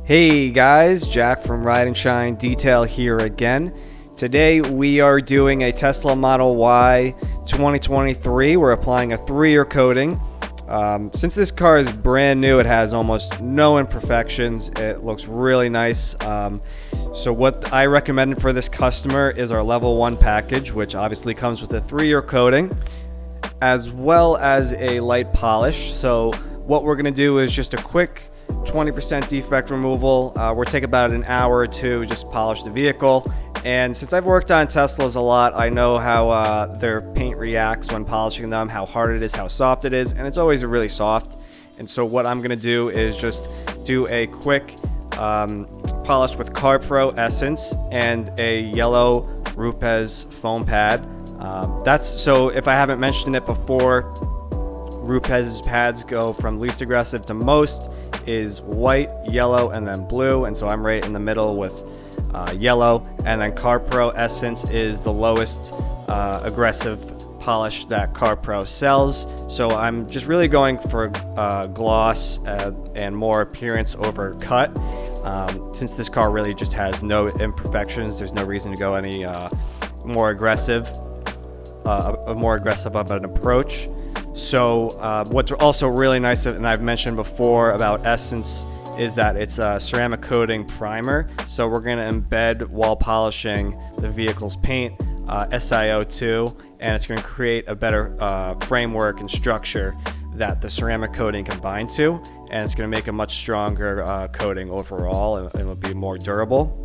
Hey guys, Jack from Ride and Shine Detail here again. Today we are doing a Tesla Model Y 2023. We're applying a 3-year coating. Since this car is brand new, it has almost no imperfections. It looks really nice. So what I recommended for this customer is our level 1 package, which obviously comes with a 3-year coating as well as a light polish. So what we're going to do is just a quick 20% defect removal. We'll take about an hour or two, just polish the vehicle. And since I've worked on Teslas a lot, I know how their paint reacts when polishing them, how hard it is, how soft it is, and it's always really soft. And so what I'm going to do is just do a quick polish with CarPro Essence and a yellow Rupes foam pad. So if I haven't mentioned it before, Rupes pads go from least aggressive to most is white, yellow, and then blue, and so I'm right in the middle with yellow. And then CarPro Essence is the lowest aggressive polish that CarPro sells, so I'm just really going for gloss and more appearance over cut. Since this car really just has no imperfections, there's no reason to go any more aggressive of an approach. So what's also really nice, and I've mentioned before about Essence, is that it's a ceramic coating primer. So we're going to embed while polishing the vehicle's paint SiO2, and it's going to create a better framework and structure that the ceramic coating can bind to, and it's going to make a much stronger coating overall, and it'll be more durable.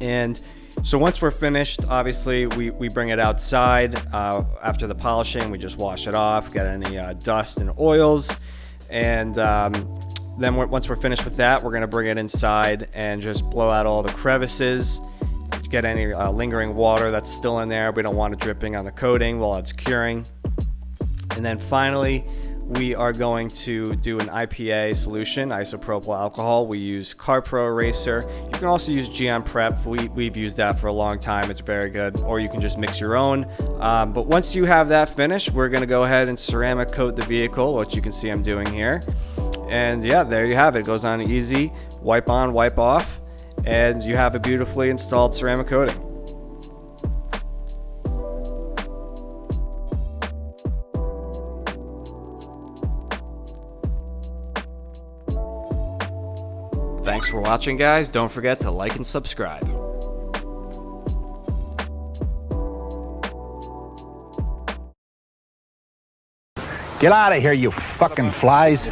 And so once we're finished, obviously we bring it outside. After the polishing, we just wash it off, get any dust and oils, and then once we're finished with that, we're going to bring it inside and just blow out all the crevices, get any lingering water that's still in there. We don't want it dripping on the coating while it's curing. And then finally, we are going to do an IPA solution, isopropyl alcohol. We use CarPro Eraser. You can also use Geon Prep. We've used that for a long time. It's very good. Or you can just mix your own. But once you have that finished, we're going to go ahead and ceramic coat the vehicle, which you can see I'm doing here. And yeah, there you have it. It goes on easy. Wipe on, wipe off, and you have a beautifully installed ceramic coating. Thanks for watching, guys. Don't forget to like and subscribe. Get out of here, you fucking flies.